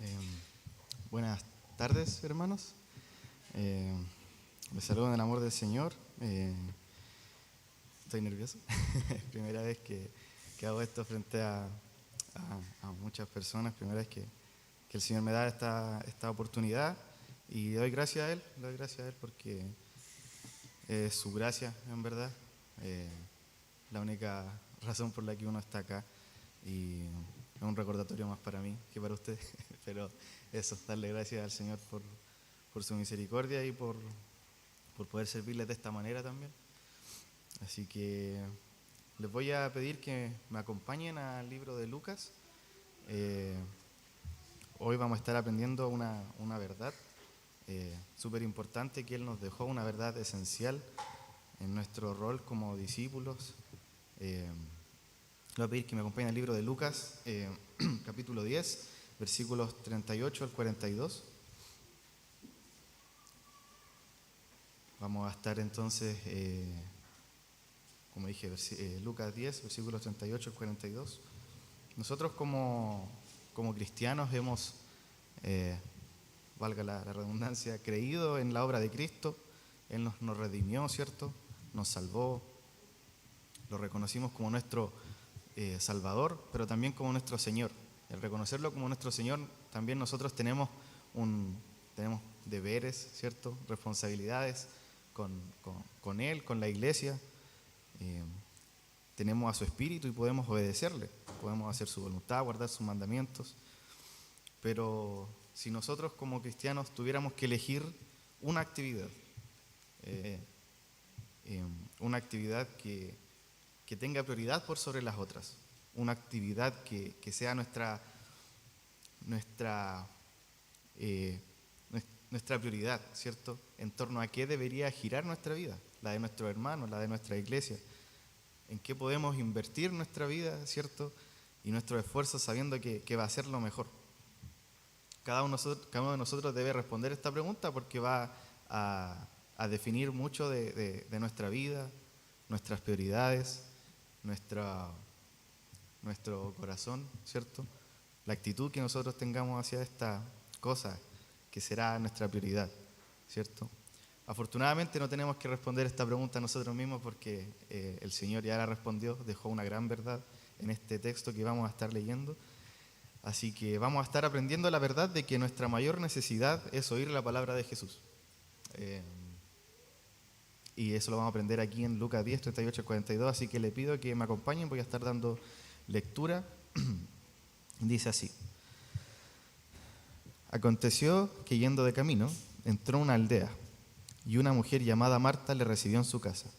Eh, Buenas tardes, hermanos. Les saludo en el amor del Señor. Estoy nervioso. Es primera vez que hago esto frente a muchas personas. Primera vez que el Señor me da esta oportunidad. Y doy gracias a Él. Doy gracias a Él porque es su gracia, en verdad. Eh, la única razón por la que uno está acá. Y es un recordatorio más para mí que para usted. Pero eso, darle gracias al Señor por su misericordia y por poder servirles de esta manera también. Así que les voy a pedir que me acompañen al libro de Lucas. Eh, Hoy vamos a estar aprendiendo una verdad súper importante que Él nos dejó, una verdad esencial en nuestro rol como discípulos. Les voy a pedir que me acompañen al libro de Lucas, capítulo 10, versículos 38 al 42. Vamos a estar entonces, como dije, Lucas 10, versículos 38 al 42. Nosotros como cristianos hemos, valga la redundancia, creído en la obra de Cristo. Él nos redimió, ¿cierto? Nos salvó, lo reconocimos como nuestro Salvador, pero también como nuestro Señor. El reconocerlo como nuestro Señor, también nosotros tenemos deberes, ¿cierto? Responsabilidades con Él, con la iglesia. Eh, Tenemos a su Espíritu y podemos obedecerle, podemos hacer su voluntad, guardar sus mandamientos. Pero si nosotros como cristianos tuviéramos que elegir una actividad, eh, una actividad que tenga prioridad por sobre las otras, una actividad que sea nuestra, eh, nuestra prioridad, ¿cierto? En torno a qué debería girar nuestra vida, la de nuestros hermanos, la de nuestra iglesia, en qué podemos invertir nuestra vida, ¿cierto? Y nuestros esfuerzos sabiendo que va a ser lo mejor. Cada uno de nosotros debe responder esta pregunta porque va a definir mucho de nuestra vida, nuestras prioridades, nuestro corazón, ¿cierto? La actitud que nosotros tengamos hacia esta cosa que será nuestra prioridad, ¿cierto? Afortunadamente no tenemos que responder esta pregunta nosotros mismos porque el Señor ya la respondió, dejó una gran verdad en este texto que vamos a estar leyendo. Así que vamos a estar aprendiendo la verdad de que nuestra mayor necesidad es oír la palabra de Jesús. Eh, y eso lo vamos a aprender aquí en Lucas 10, 38 al 42. Así que le pido que me acompañen, voy a estar dando lectura. Dice así: Aconteció que yendo de camino, entró a una aldea, y una mujer llamada Marta le recibió en su casa.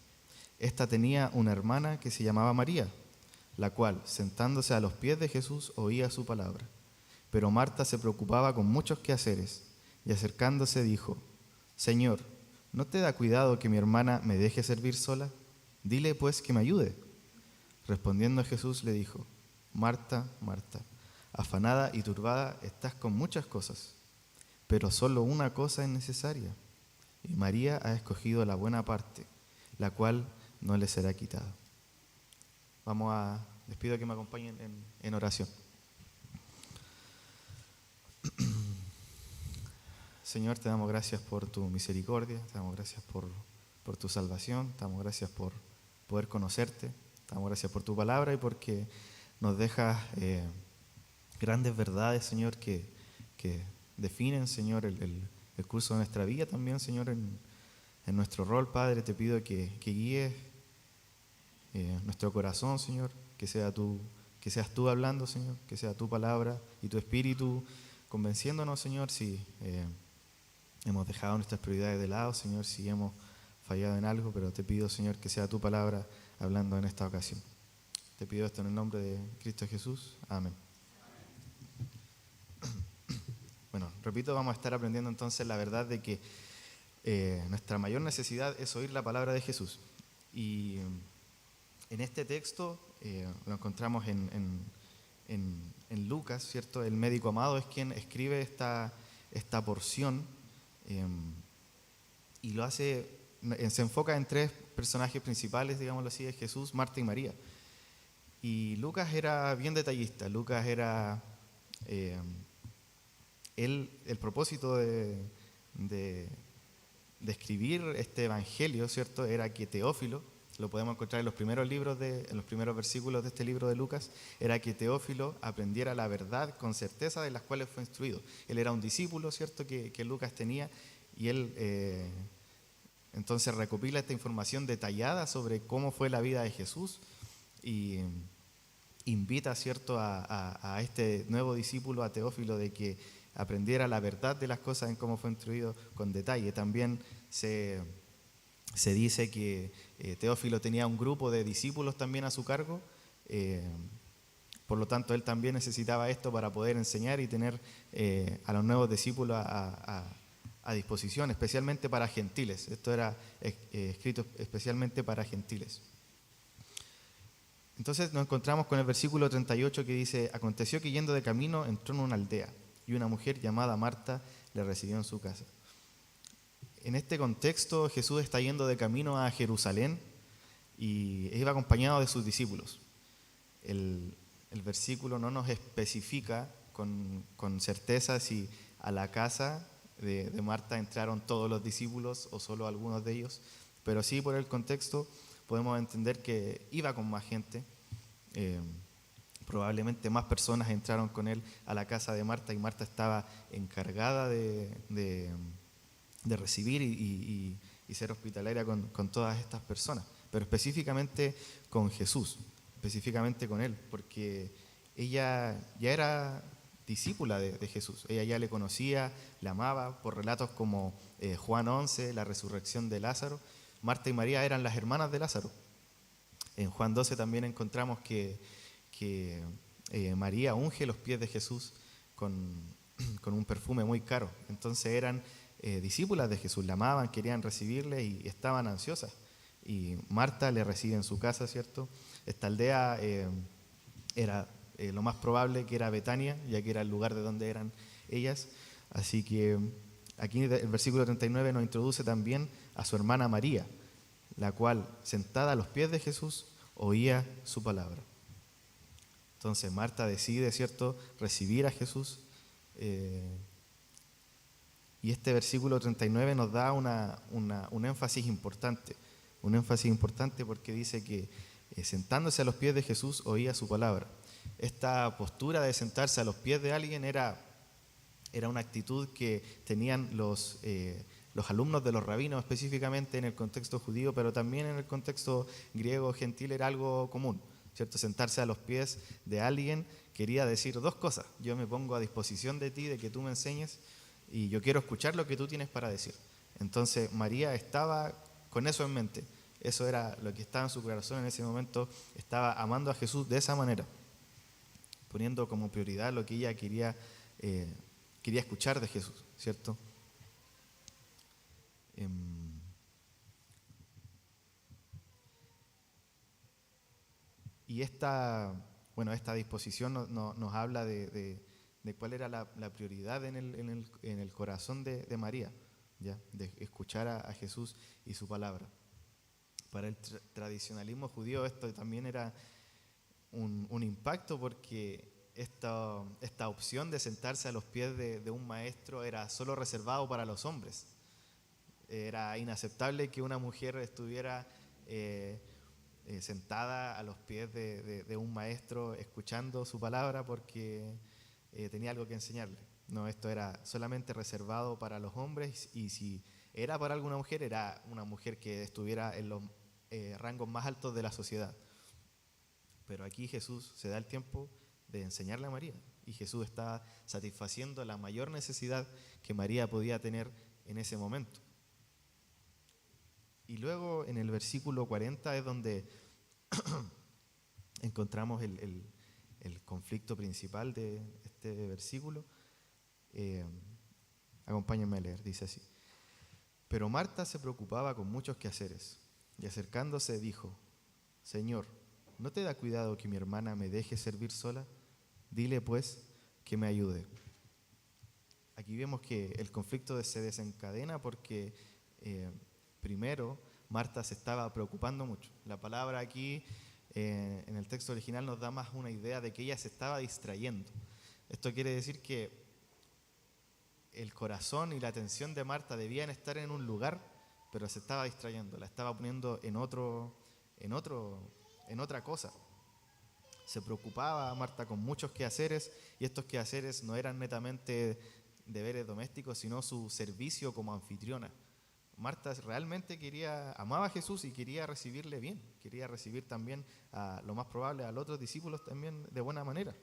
Esta tenía una hermana que se llamaba María, la cual, sentándose a los pies de Jesús, oía su palabra. Pero Marta se preocupaba con muchos quehaceres, y acercándose dijo: Señor, ¿no te da cuidado que mi hermana me deje servir sola? Dile pues que me ayude. Respondiendo Jesús le dijo: Marta, Marta, afanada y turbada estás con muchas cosas, pero solo una cosa es necesaria, y María ha escogido la buena parte, la cual no le será quitada. Les pido que me acompañen en oración. Señor, te damos gracias por tu misericordia, te damos gracias por tu salvación, te damos gracias por poder conocerte, te damos gracias por tu palabra y porque nos dejas grandes verdades, Señor, que definen, Señor, el curso de nuestra vida también, Señor, en nuestro rol, Padre. Te pido que guíes nuestro corazón, Señor, que seas tú hablando, Señor, que sea tu palabra y tu espíritu convenciéndonos, Señor, si hemos dejado nuestras prioridades de lado, Señor, si hemos fallado en algo, pero te pido, Señor, que sea tu palabra hablando en esta ocasión. Te pido esto en el nombre de Cristo Jesús. Amén. Bueno, repito, vamos a estar aprendiendo entonces la verdad de que nuestra mayor necesidad es oír la palabra de Jesús. Y en este texto lo encontramos en Lucas, ¿cierto? El médico amado es quien escribe esta porción y lo hace, se enfoca en tres personajes principales, digámoslo así, es Jesús, Marta y María. Y Lucas era bien detallista. Lucas era el propósito de escribir este evangelio, ¿cierto?, era que Teófilo, lo podemos encontrar en los primeros en los primeros versículos de este libro de Lucas, era que Teófilo aprendiera la verdad con certeza de las cuales fue instruido. Él era un discípulo, ¿cierto?, que Lucas tenía, y él entonces recopila esta información detallada sobre cómo fue la vida de Jesús y invita, ¿cierto?, a este nuevo discípulo, a Teófilo, de que aprendiera la verdad de las cosas en cómo fue instruido con detalle. También se dice que Teófilo tenía un grupo de discípulos también a su cargo, por lo tanto él también necesitaba esto para poder enseñar y tener a los nuevos discípulos a disposición, especialmente para gentiles. Esto era escrito especialmente para gentiles. Entonces nos encontramos con el versículo 38 que dice: aconteció que yendo de camino entró en una aldea y una mujer llamada Marta le recibió en su casa. En este contexto Jesús está yendo de camino a Jerusalén y iba acompañado de sus discípulos. El versículo no nos especifica con certeza si a la casa de Marta entraron todos los discípulos o solo algunos de ellos, pero sí, por el contexto podemos entender que iba con más gente. Probablemente más personas entraron con él a la casa de Marta, y Marta estaba encargada de recibir y ser hospitalaria con todas estas personas, pero específicamente con Jesús, específicamente con él, porque ella ya era discípula de Jesús. Ella ya le conocía, le amaba, por relatos como Juan 11, la resurrección de Lázaro. Marta y María eran las hermanas de Lázaro. En Juan 12 también encontramos que María unge los pies de Jesús con un perfume muy caro. Entonces eran discípulas de Jesús, la amaban, querían recibirle y estaban ansiosas. Y Marta le recibe en su casa, ¿cierto? Esta aldea era lo más probable que era Betania, ya que era el lugar de donde eran ellas. Así que aquí el versículo 39 nos introduce también a su hermana María, la cual, sentada a los pies de Jesús, oía su palabra. Entonces Marta decide, ¿cierto?, recibir a Jesús. Y este versículo 39 nos da un énfasis importante. Un énfasis importante porque dice que sentándose a los pies de Jesús oía su palabra. Esta postura de sentarse a los pies de alguien era una actitud que tenían los alumnos de los rabinos, específicamente en el contexto judío, pero también en el contexto griego gentil era algo común, ¿cierto? Sentarse a los pies de alguien quería decir dos cosas: yo me pongo a disposición de ti, de que tú me enseñes, y yo quiero escuchar lo que tú tienes para decir. Entonces María estaba con eso en mente. Eso era lo que estaba en su corazón en ese momento. Estaba amando a Jesús de esa manera, poniendo como prioridad lo que ella quería escuchar de Jesús, ¿cierto? Y esta disposición nos habla de cuál era la prioridad en el corazón de María, ¿ya? De escuchar a Jesús y su palabra. Para el tradicionalismo judío esto también era un impacto, porque esta opción de sentarse a los pies de un maestro era solo reservado para los hombres. Era inaceptable que una mujer estuviera sentada a los pies de un maestro escuchando su palabra porque tenía algo que enseñarle. No, esto era solamente reservado para los hombres, y si era para alguna mujer, era una mujer que estuviera en los rangos más altos de la sociedad. Pero aquí Jesús se da el tiempo de enseñarle a María, y Jesús está satisfaciendo la mayor necesidad que María podía tener en ese momento. Y luego en el versículo 40 es donde encontramos el conflicto principal de este versículo. Acompáñenme a leer, dice así: pero Marta se preocupaba con muchos quehaceres, y acercándose dijo: Señor, ¿no te da cuidado que mi hermana me deje servir sola? Dile pues que me ayude. Aquí vemos que el conflicto se desencadena porque primero Marta se estaba preocupando mucho. La palabra aquí en el texto original nos da más una idea de que ella se estaba distrayendo. Esto quiere decir que el corazón y la atención de Marta debían estar en un lugar, pero se estaba distrayendo, la estaba poniendo en otra cosa. Se preocupaba Marta con muchos quehaceres, y estos quehaceres no eran netamente deberes domésticos, sino su servicio como anfitriona. Marta realmente amaba a Jesús y quería recibirle bien, quería recibir también, lo más probable, a los otros discípulos también de buena manera.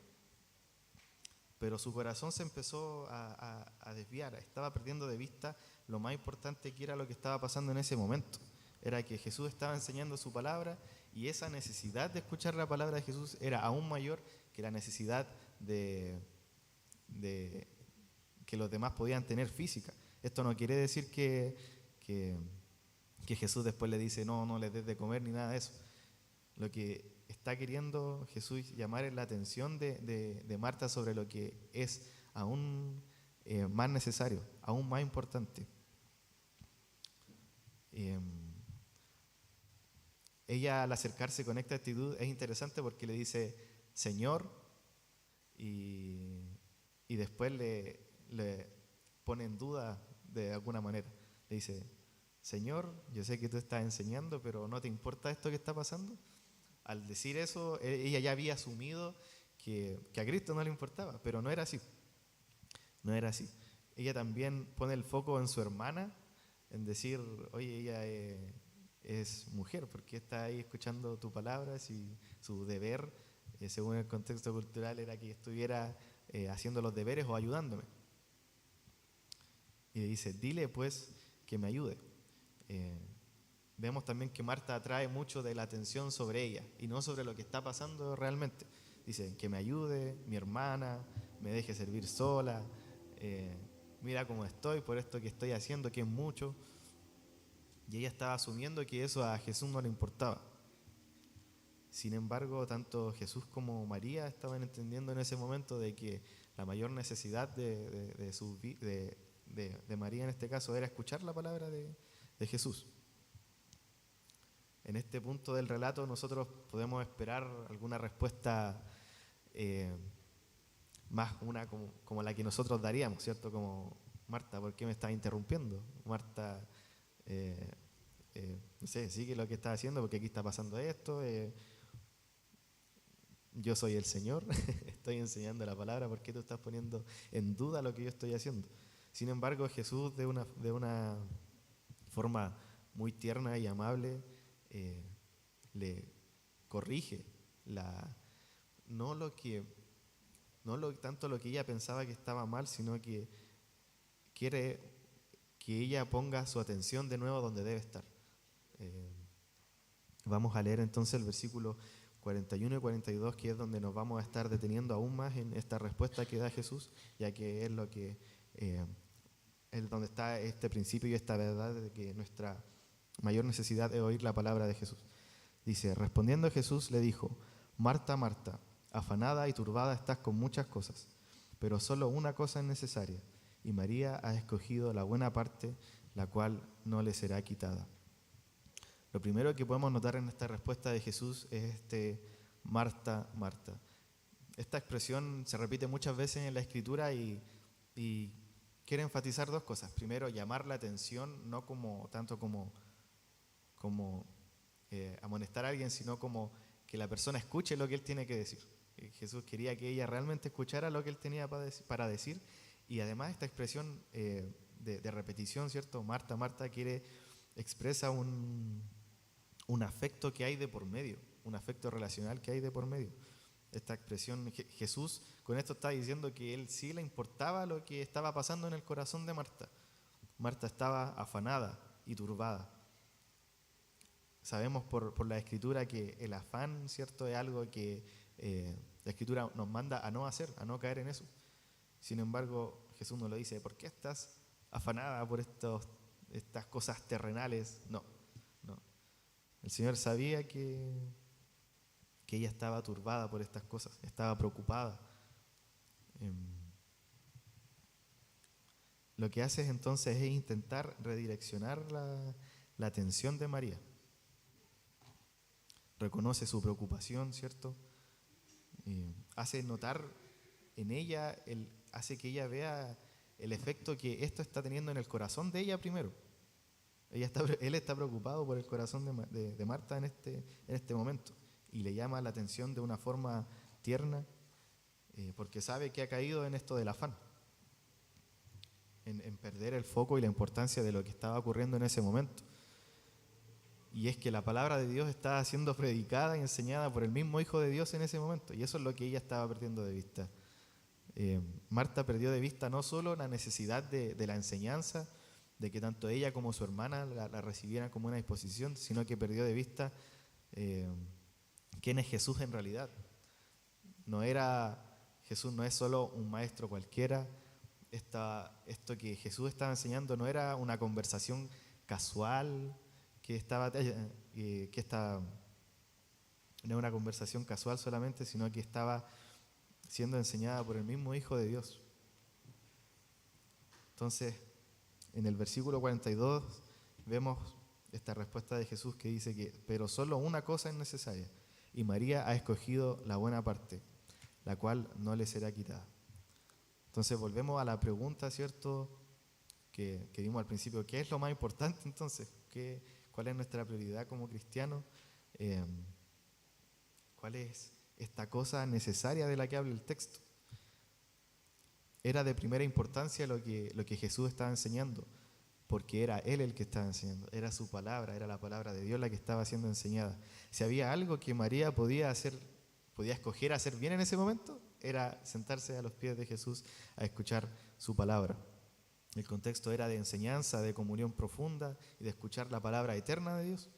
Pero su corazón se empezó a desviar, estaba perdiendo de vista lo más importante, que era lo que estaba pasando en ese momento. Era que Jesús estaba enseñando su palabra, y esa necesidad de escuchar la palabra de Jesús era aún mayor que la necesidad de que los demás podían tener física. Esto no quiere decir que Jesús después le dice no les des de comer ni nada de eso. Lo que está queriendo Jesús llamar es la atención de Marta sobre lo que es aún más necesario, aún más importante. Ella, al acercarse con esta actitud, es interesante porque le dice Señor, y después le pone en duda de alguna manera. Le dice, Señor, yo sé que tú estás enseñando, pero ¿no te importa esto que está pasando? Al decir eso, ella ya había asumido que a Cristo no le importaba, pero no era así. No era así. Ella también pone el foco en su hermana, en decir, oye, ella es mujer, porque está ahí escuchando tu palabra, si su deber, según el contexto cultural, era que estuviera haciendo los deberes o ayudándome. Y le dice, dile pues que me ayude. Vemos también que Marta atrae mucho de la atención sobre ella y no sobre lo que está pasando realmente. Dice, que me ayude, mi hermana, me deje servir sola, mira cómo estoy por esto que estoy haciendo, que es mucho. Y ella estaba asumiendo que eso a Jesús no le importaba. Sin embargo, tanto Jesús como María estaban entendiendo en ese momento de que la mayor necesidad de María en este caso era escuchar la palabra de Jesús. En este punto del relato nosotros podemos esperar alguna respuesta más una como la que nosotros daríamos, ¿cierto? Como, Marta, ¿por qué me estás interrumpiendo? Marta, no sé, sigue lo que estás haciendo porque aquí está pasando esto. Yo soy el Señor, estoy enseñando la palabra, ¿por qué tú estás poniendo en duda lo que yo estoy haciendo? Sin embargo, Jesús, de una forma muy tierna y amable, le corrige no tanto lo que ella pensaba que estaba mal, sino que quiere que ella ponga su atención de nuevo donde debe estar. Vamos a leer entonces el versículo 41 y 42, que es donde nos vamos a estar deteniendo aún más en esta respuesta que da Jesús, ya que es lo que es donde está este principio y esta verdad de que nuestra mayor necesidad es oír la palabra de Jesús. Dice, respondiendo Jesús le dijo, Marta, Marta, afanada y turbada estás con muchas cosas, pero solo una cosa es necesaria, y María ha escogido la buena parte, la cual no le será quitada. Lo primero que podemos notar en esta respuesta de Jesús es Marta, Marta. Esta expresión se repite muchas veces en la Escritura y quiere enfatizar dos cosas. Primero, llamar la atención, no tanto como amonestar a alguien, sino como que la persona escuche lo que él tiene que decir. Jesús quería que ella realmente escuchara lo que él tenía para decir, y además esta expresión de repetición, ¿cierto? Marta, Marta expresa un afecto que hay de por medio, un afecto relacional que hay de por medio. Esta expresión, Jesús con esto está diciendo que él sí le importaba lo que estaba pasando en el corazón de Marta. Marta estaba afanada y turbada. Sabemos por la Escritura que el afán, ¿cierto?, es algo que la Escritura nos manda a no hacer, a no caer en eso. Sin embargo, Jesús nos lo dice, ¿por qué estás afanada por estas cosas terrenales? No. El Señor sabía que ella estaba turbada por estas cosas, estaba preocupada. Lo que hace entonces es intentar redireccionar la atención de María. Reconoce su preocupación, ¿cierto? Hace notar en ella, hace que ella vea el efecto que esto está teniendo en el corazón de ella primero. Él está preocupado por el corazón de Marta en este momento y le llama la atención de una forma tierna porque sabe que ha caído en esto del afán, en perder el foco y la importancia de lo que estaba ocurriendo en ese momento. Y es que la palabra de Dios estaba siendo predicada y enseñada por el mismo Hijo de Dios en ese momento, y eso es lo que ella estaba perdiendo de vista. Marta perdió de vista no solo la necesidad de la enseñanza, de que tanto ella como su hermana la recibieran como una disposición, sino que perdió de vista quién es Jesús en realidad. Jesús no es solo un maestro cualquiera. Esto que Jesús estaba enseñando no era una conversación casual, no era una conversación casual solamente, sino que estaba siendo enseñada por el mismo Hijo de Dios. Entonces, en el versículo 42 vemos esta respuesta de Jesús que dice que, pero solo una cosa es necesaria, y María ha escogido la buena parte, la cual no le será quitada. Entonces volvemos a la pregunta, ¿cierto?, que dimos al principio. ¿Qué es lo más importante entonces? ¿Cuál es nuestra prioridad como cristianos? ¿Cuál es esta cosa necesaria de la que habla el texto? Era de primera importancia lo que Jesús estaba enseñando, porque era Él el que estaba enseñando, era su palabra, era la palabra de Dios la que estaba siendo enseñada. Si había algo que María podía escoger hacer bien en ese momento, era sentarse a los pies de Jesús a escuchar su palabra. El contexto era de enseñanza, de comunión profunda y de escuchar la palabra eterna de Dios.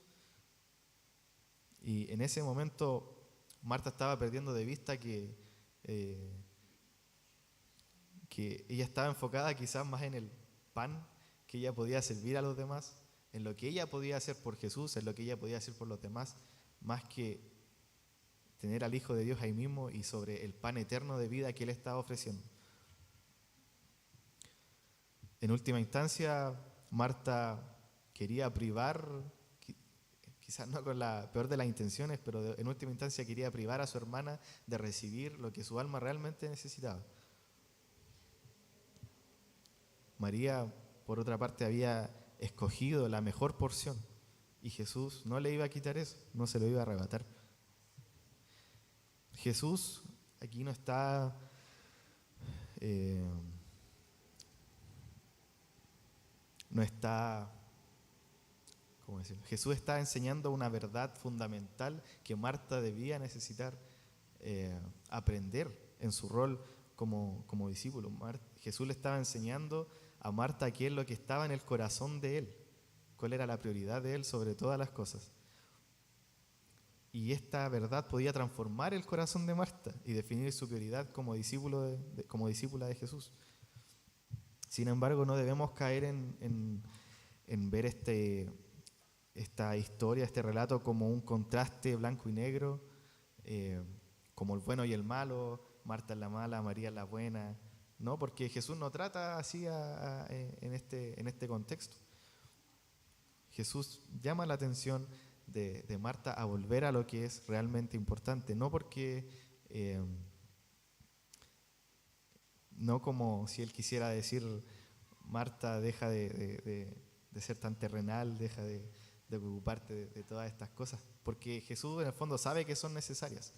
Y en ese momento Marta estaba perdiendo de vista que ella estaba enfocada quizás más en el pan que ella podía servir a los demás, en lo que ella podía hacer por Jesús, en lo que ella podía hacer por los demás, más que tener al Hijo de Dios ahí mismo y sobre el pan eterno de vida que Él estaba ofreciendo. En última instancia, Marta quería privar, quizás no con la peor de las intenciones, pero en última instancia quería privar a su hermana de recibir lo que su alma realmente necesitaba. María, por otra parte, había escogido la mejor porción y Jesús no le iba a quitar eso, no se lo iba a arrebatar. Jesús aquí no está ¿cómo decirlo? Jesús está enseñando una verdad fundamental que Marta debía necesitar aprender en su rol como discípulo. Jesús le estaba enseñando a Marta qué es lo que estaba en el corazón de Él, cuál era la prioridad de Él sobre todas las cosas. Y esta verdad podía transformar el corazón de Marta y definir su prioridad como discípula de Jesús. Sin embargo, no debemos caer en ver esta historia, este relato como un contraste blanco y negro, como el bueno y el malo, Marta es la mala, María es la buena. No, porque Jesús no trata así en este contexto. Jesús llama la atención de Marta a volver a lo que es realmente importante, no porque no como si Él quisiera decir, Marta, deja de ser tan terrenal, deja de preocuparte de todas estas cosas, porque Jesús en el fondo sabe que son necesarias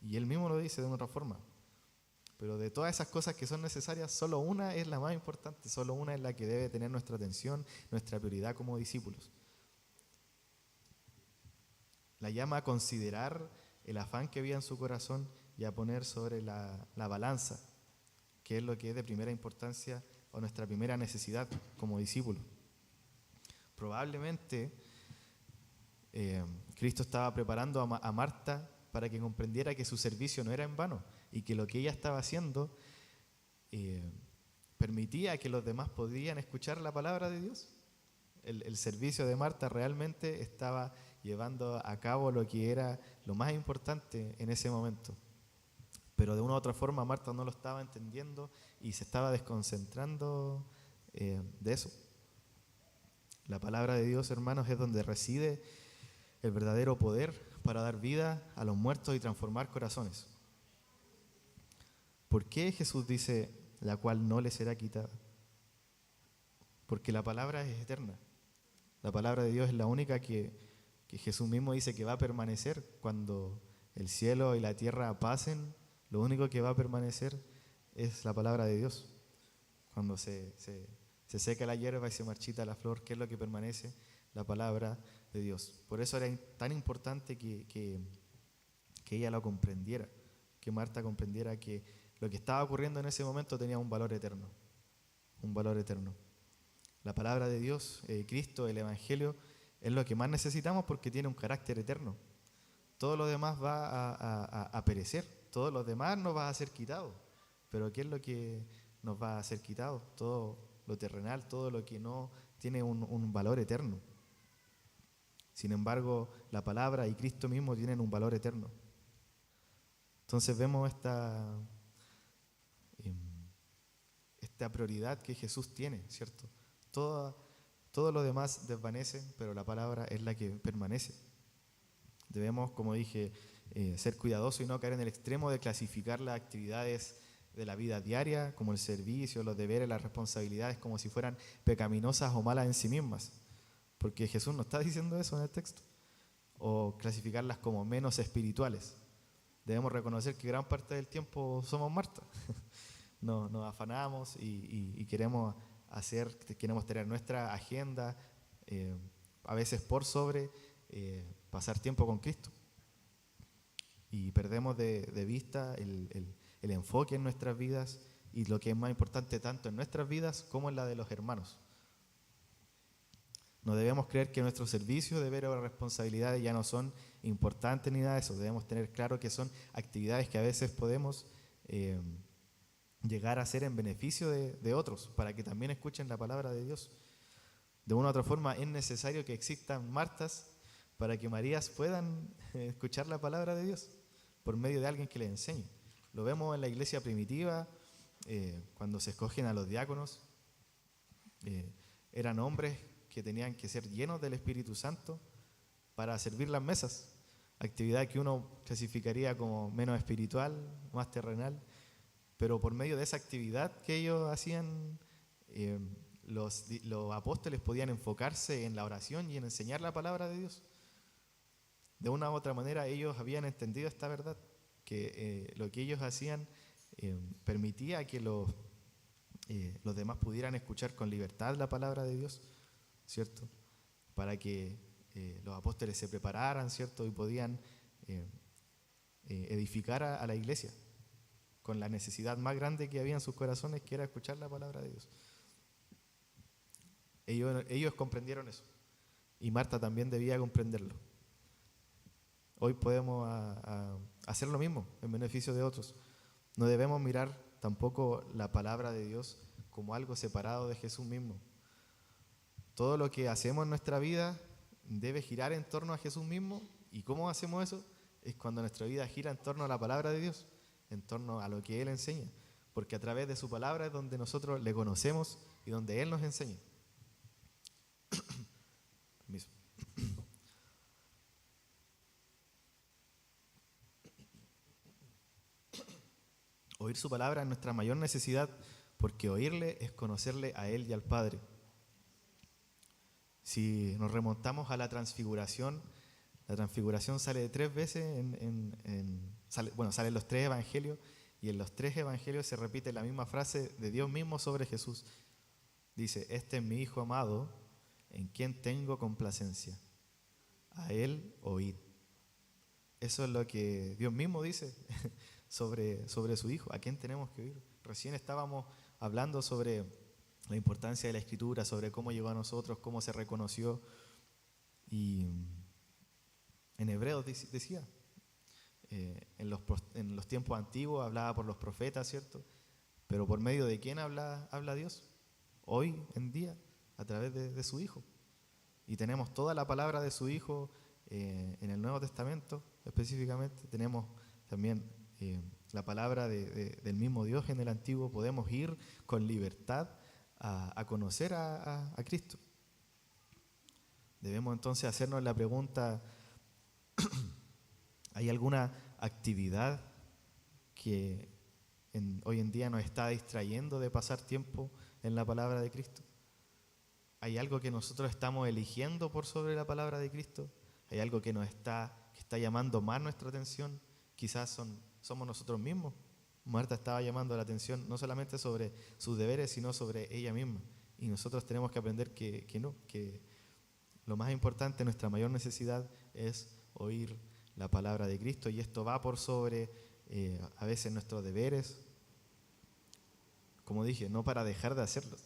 y Él mismo lo dice de otra forma. Pero de todas esas cosas que son necesarias, solo una es la más importante, solo una es la que debe tener nuestra atención, nuestra prioridad como discípulos. La llama a considerar el afán que había en su corazón y a poner sobre la balanza, que es lo que es de primera importancia o nuestra primera necesidad como discípulos. Probablemente Cristo estaba preparando a Marta para que comprendiera que su servicio no era en vano y que lo que ella estaba haciendo permitía que los demás podían escuchar la palabra de Dios. El servicio de Marta realmente estaba llevando a cabo lo que era lo más importante en ese momento. Pero de una u otra forma Marta no lo estaba entendiendo y se estaba desconcentrando de eso. La palabra de Dios, hermanos, es donde reside el verdadero poder para dar vida a los muertos y transformar corazones. ¿Por qué Jesús dice la cual no le será quitada. Porque la palabra es eterna. La palabra de Dios es la única que Jesús mismo dice que va a permanecer. Cuando el cielo y la tierra pasen, lo único que va a permanecer es la palabra de Dios. Cuando se seca la hierba y se marchita la flor, ¿qué es lo que permanece? La palabra de Dios. Por eso era tan importante que ella lo comprendiera, que Marta comprendiera que lo que estaba ocurriendo en ese momento tenía un valor eterno, un valor eterno. La palabra de Dios, Cristo, el Evangelio, es lo que más necesitamos porque tiene un carácter eterno. Todo lo demás va a perecer, todo lo demás nos va a ser quitado. Pero ¿qué es lo que nos va a ser quitado? Todo lo terrenal, todo lo que no tiene un valor eterno. Sin embargo, la palabra y Cristo mismo tienen un valor eterno. Entonces vemos esta prioridad que Jesús tiene, ¿cierto? Todo lo demás desvanece, pero la palabra es la que permanece. Debemos, como dije, ser cuidadosos y no caer en el extremo de clasificar las actividades de la vida diaria, como el servicio, los deberes, las responsabilidades, como si fueran pecaminosas o malas en sí mismas. Porque Jesús no está diciendo eso en el texto. O clasificarlas como menos espirituales. Debemos reconocer que gran parte del tiempo somos Marta. Nos afanamos y queremos tener nuestra agenda, a veces por sobre pasar tiempo con Cristo. Y perdemos de vista el enfoque en nuestras vidas y lo que es más importante tanto en nuestras vidas como en la de los hermanos. No debemos creer que nuestro servicio, deber o responsabilidades ya no son importantes ni nada de eso. Debemos tener claro que son actividades que a veces podemos llegar a hacer en beneficio de otros, para que también escuchen la palabra de Dios. De una u otra forma es necesario que existan Martas para que Marías puedan escuchar la palabra de Dios por medio de alguien que les enseñe. Lo vemos en la iglesia primitiva, cuando se escogen a los diáconos, eran hombres que tenían que ser llenos del Espíritu Santo para servir las mesas, actividad que uno clasificaría como menos espiritual, más terrenal, pero por medio de esa actividad que ellos hacían, los apóstoles podían enfocarse en la oración y en enseñar la palabra de Dios. De una u otra manera ellos habían entendido esta verdad, que lo que ellos hacían permitía que los demás pudieran escuchar con libertad la palabra de Dios, ¿cierto? Para que los apóstoles se prepararan, ¿cierto? Y podían edificar a la iglesia con la necesidad más grande que había en sus corazones, que era escuchar la palabra de Dios. Ellos comprendieron eso y Marta también debía comprenderlo. Hoy podemos hacer lo mismo en beneficio de otros. No debemos mirar tampoco la palabra de Dios como algo separado de Jesús mismo. Todo lo que hacemos en nuestra vida debe girar en torno a Jesús mismo. ¿Y cómo hacemos eso? Es cuando nuestra vida gira en torno a la palabra de Dios, en torno a lo que Él enseña. Porque a través de su palabra es donde nosotros le conocemos y donde Él nos enseña. Oír su palabra es nuestra mayor necesidad, porque oírle es conocerle a Él y al Padre. Si nos remontamos a la transfiguración sale 3 veces salen los 3 evangelios, y en los 3 evangelios se repite la misma frase de Dios mismo sobre Jesús. Dice: este es mi Hijo amado, en quien tengo complacencia. A Él oíd. Eso es lo que Dios mismo dice sobre su Hijo, a quien tenemos que oír. Recién estábamos hablando sobre la importancia de la Escritura, sobre cómo llegó a nosotros, cómo se reconoció. Y en Hebreos decía, en los tiempos antiguos hablaba por los profetas, ¿cierto? Pero ¿por medio de quién habla Dios? Hoy en día, a través de su Hijo. Y tenemos toda la palabra de su Hijo en el Nuevo Testamento, específicamente. Tenemos también la palabra del mismo Dios en el Antiguo. Podemos ir con libertad a conocer a Cristo. Debemos entonces hacernos la pregunta: ¿hay alguna actividad que hoy en día nos está distrayendo de pasar tiempo en la palabra de Cristo? ¿Hay algo que nosotros estamos eligiendo por sobre la palabra de Cristo? ¿Hay algo que está llamando más nuestra atención? Quizás somos nosotros mismos. Marta estaba llamando la atención no solamente sobre sus deberes, sino sobre ella misma. Y nosotros tenemos que aprender que lo más importante, nuestra mayor necesidad es oír la palabra de Cristo, y esto va por sobre a veces nuestros deberes, como dije, no para dejar de hacerlos,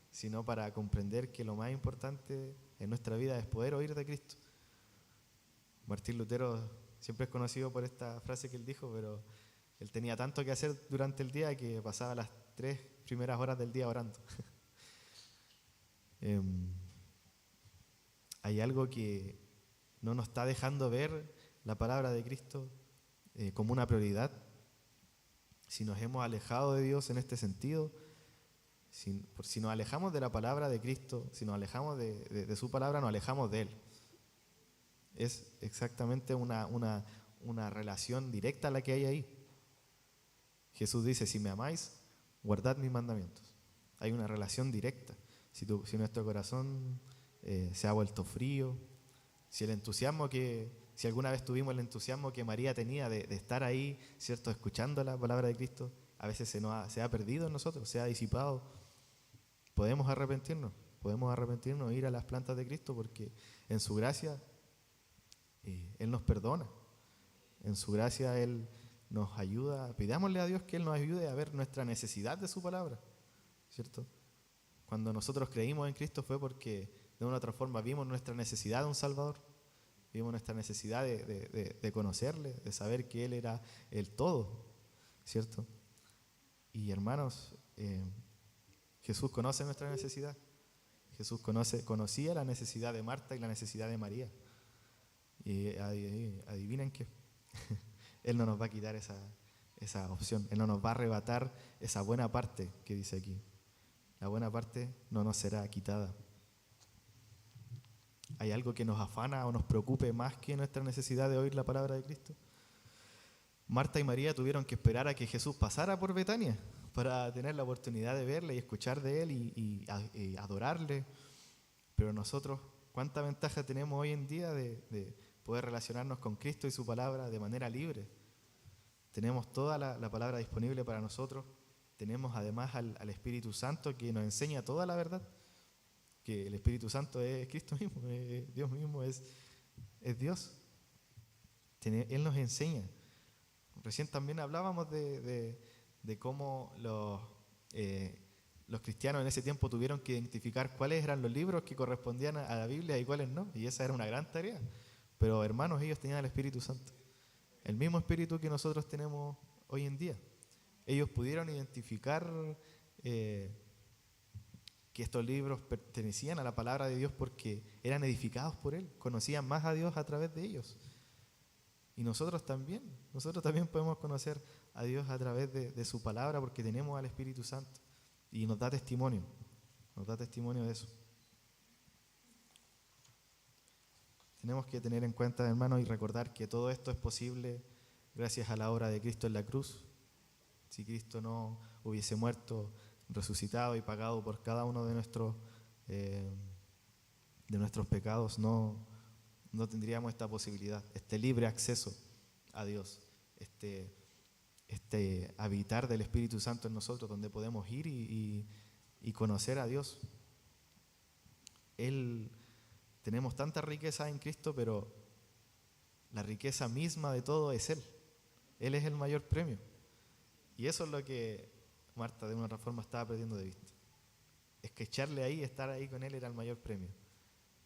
sino para comprender que lo más importante en nuestra vida es poder oír de Cristo. Martín Lutero siempre es conocido por esta frase que él dijo, pero él tenía tanto que hacer durante el día que pasaba las 3 primeras horas del día orando. Hay algo que no nos está dejando ver la palabra de Cristo como una prioridad. Si nos hemos alejado de Dios en este sentido, si nos alejamos de la palabra de Cristo, si nos alejamos de su palabra, nos alejamos de Él. Es exactamente una relación directa la que hay ahí. Jesús dice: si me amáis, guardad mis mandamientos. Hay una relación directa. Si nuestro corazón se ha vuelto frío, si alguna vez tuvimos el entusiasmo que María tenía de estar ahí, ¿cierto?, escuchando la palabra de Cristo, a veces se ha perdido en nosotros, se ha disipado. Podemos arrepentirnos, e ir a las plantas de Cristo, porque en su gracia Él nos perdona, en su gracia Él nos ayuda. Pidámosle a Dios que Él nos ayude a ver nuestra necesidad de su palabra, ¿cierto? Cuando nosotros creímos en Cristo fue porque de una u otra forma vimos nuestra necesidad de un Salvador, vimos nuestra necesidad de conocerle, de saber que Él era el todo, ¿cierto? Y hermanos, Jesús conoce nuestra necesidad. Jesús conocía la necesidad de Marta y la necesidad de María. Y adivinen qué, Él no nos va a quitar esa opción, Él no nos va a arrebatar esa buena parte que dice aquí. La buena parte no nos será quitada. ¿Hay algo que nos afana o nos preocupe más que nuestra necesidad de oír la palabra de Cristo? Marta y María tuvieron que esperar a que Jesús pasara por Betania para tener la oportunidad de verle y escuchar de Él y adorarle. Pero nosotros, ¿cuánta ventaja tenemos hoy en día de poder relacionarnos con Cristo y su palabra de manera libre? Tenemos toda la palabra disponible para nosotros. Tenemos además al Espíritu Santo que nos enseña toda la verdad. Que el Espíritu Santo es Cristo mismo, Dios mismo, es Dios. Él nos enseña. Recién también hablábamos de cómo los cristianos en ese tiempo tuvieron que identificar cuáles eran los libros que correspondían a la Biblia y cuáles no. Y esa era una gran tarea. Pero hermanos, ellos tenían el Espíritu Santo. El mismo Espíritu que nosotros tenemos hoy en día. Ellos pudieron identificar que estos libros pertenecían a la palabra de Dios porque eran edificados por Él, conocían más a Dios a través de ellos. Y nosotros también podemos conocer a Dios a través de su palabra porque tenemos al Espíritu Santo y nos da testimonio de eso. Tenemos que tener en cuenta, hermanos, y recordar que todo esto es posible gracias a la obra de Cristo en la cruz. Si Cristo no hubiese muerto, resucitado y pagado por cada uno de nuestros pecados, no tendríamos esta posibilidad, este libre acceso a Dios, este habitar del Espíritu Santo en nosotros, donde podemos ir y conocer a Dios. Tenemos tanta riqueza en Cristo, pero la riqueza misma de todo es Él. Él es el mayor premio. Y eso es lo que Marta de una otra forma estaba perdiendo de vista. Es que estar ahí con Él era el mayor premio.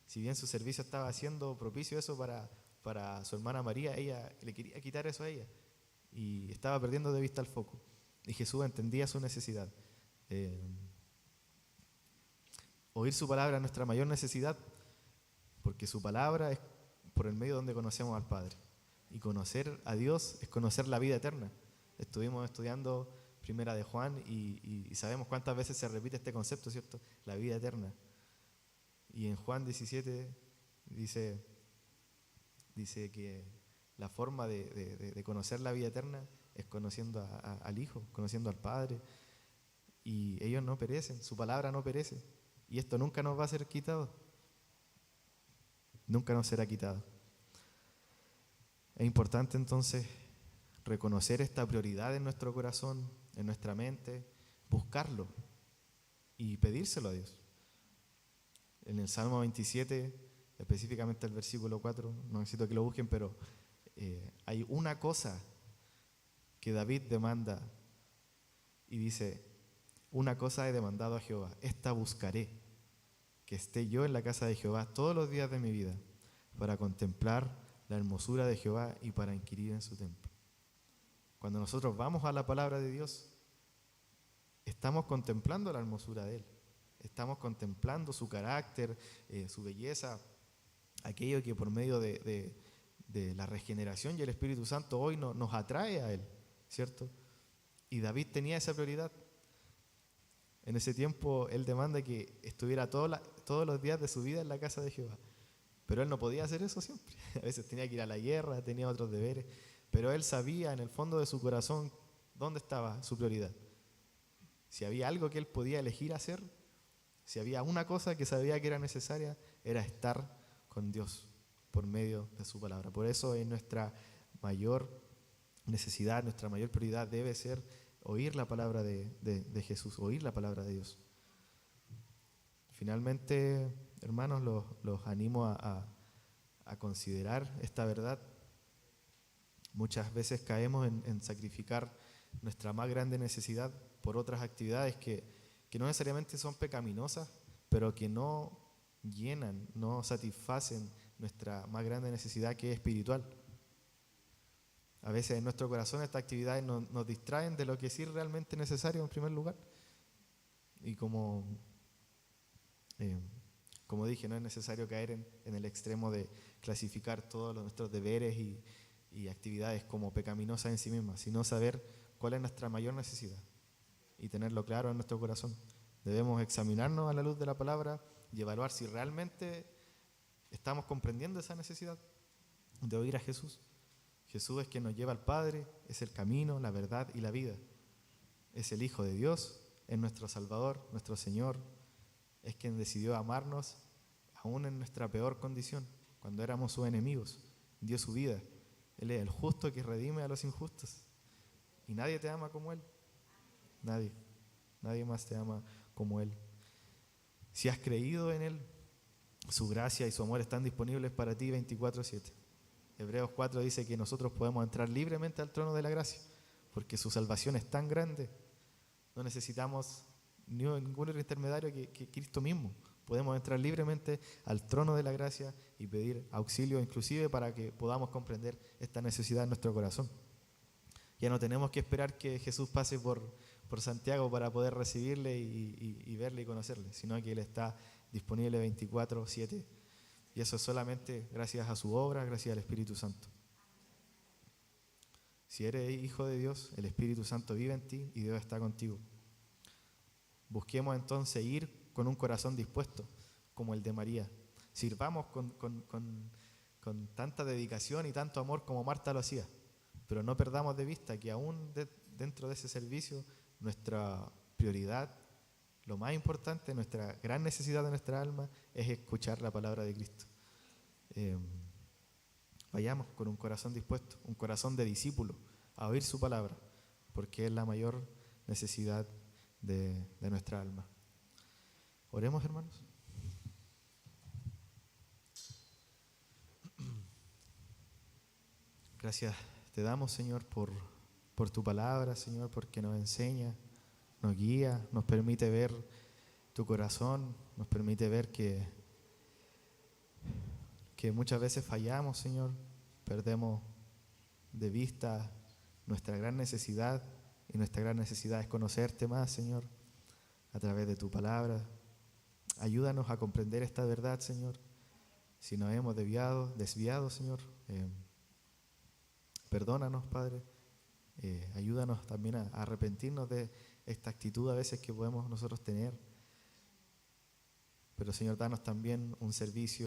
Si bien su servicio estaba haciendo propicio eso para su hermana María, ella le quería quitar eso a ella. Y estaba perdiendo de vista el foco. Y Jesús entendía su necesidad. Oír su palabra es nuestra mayor necesidad, porque su palabra es por el medio donde conocemos al Padre. Y conocer a Dios es conocer la vida eterna. Estuvimos estudiando Primera de Juan y sabemos cuántas veces se repite este concepto, ¿cierto? La vida eterna. Y en Juan 17 dice que la forma de conocer la vida eterna es conociendo al Hijo, conociendo al Padre. Y ellos no perecen, su palabra no perece. Y esto nunca nos va a ser quitado. Nunca nos será quitado. Es importante entonces reconocer esta prioridad en nuestro corazón, en nuestra mente, buscarlo y pedírselo a Dios. En el Salmo 27, específicamente el versículo 4, no necesito que lo busquen, pero hay una cosa que David demanda y dice: una cosa he demandado a Jehová, esta buscaré, que esté yo en la casa de Jehová todos los días de mi vida, para contemplar la hermosura de Jehová y para inquirir en su templo. Cuando nosotros vamos a la palabra de Dios, estamos contemplando la hermosura de Él, estamos contemplando su carácter, su belleza, aquello que por medio de la regeneración y el Espíritu Santo hoy nos atrae a Él, ¿cierto? Y David tenía esa prioridad. En ese tiempo él demanda que estuviera todos los días de su vida en la casa de Jehová. Pero él no podía hacer eso siempre. A veces tenía que ir a la guerra, tenía otros deberes. Pero él sabía en el fondo de su corazón dónde estaba su prioridad. Si había algo que él podía elegir hacer, si había una cosa que sabía que era necesaria, era estar con Dios por medio de su palabra. Por eso es nuestra mayor necesidad, nuestra mayor prioridad debe ser oír la palabra de Jesús, oír la palabra de Dios. Finalmente, hermanos, los animo a considerar esta verdad. Muchas veces caemos en sacrificar nuestra más grande necesidad por otras actividades que no necesariamente son pecaminosas, pero que no llenan, no satisfacen nuestra más grande necesidad, que es espiritual. A veces en nuestro corazón estas actividades nos distraen de lo que sí es realmente necesario en primer lugar. Y como dije, no es necesario caer en el extremo de clasificar todos nuestros deberes y actividades como pecaminosas en sí mismas, sino saber cuál es nuestra mayor necesidad y tenerlo claro en nuestro corazón. Debemos examinarnos a la luz de la palabra y evaluar si realmente estamos comprendiendo esa necesidad de oír a Jesús. Jesús es quien nos lleva al Padre, es el camino, la verdad y la vida. Es el Hijo de Dios, es nuestro Salvador, nuestro Señor. Es quien decidió amarnos aún en nuestra peor condición, cuando éramos sus enemigos. Dio su vida. Él es el justo que redime a los injustos. Y nadie te ama como Él. Nadie. Nadie más te ama como Él. Si has creído en Él, su gracia y su amor están disponibles para ti 24/7. Hebreos 4 dice que nosotros podemos entrar libremente al trono de la gracia, porque su salvación es tan grande. No necesitamos ningún otro intermediario que Cristo mismo. Podemos entrar libremente al trono de la gracia y pedir auxilio, inclusive para que podamos comprender esta necesidad en nuestro corazón. Ya no tenemos que esperar que Jesús pase por Santiago para poder recibirle y verle y conocerle, sino que Él está disponible 24/7. Y eso es solamente gracias a su obra, gracias al Espíritu Santo. Si eres hijo de Dios, el Espíritu Santo vive en ti y Dios está contigo. Busquemos entonces ir con un corazón dispuesto, como el de María. Sirvamos con tanta dedicación y tanto amor como Marta lo hacía. Pero no perdamos de vista que aún dentro de ese servicio, nuestra prioridad, lo más importante, nuestra gran necesidad de nuestra alma, es escuchar la palabra de Cristo. Vayamos con un corazón dispuesto, un corazón de discípulo, a oír su palabra, porque es la mayor necesidad de nuestra alma. Oremos, hermanos. Gracias te damos, Señor, por tu palabra, Señor, porque nos enseña, nos guía, nos permite ver tu corazón, nos permite ver que muchas veces fallamos, Señor, perdemos de vista nuestra gran necesidad, y nuestra gran necesidad es conocerte más, Señor, a través de tu palabra. Ayúdanos a comprender esta verdad, Señor. Si nos hemos desviado, Señor, perdónanos, Padre. Ayúdanos también a arrepentirnos de esta actitud a veces que podemos nosotros tener. Pero, Señor, danos también un servicio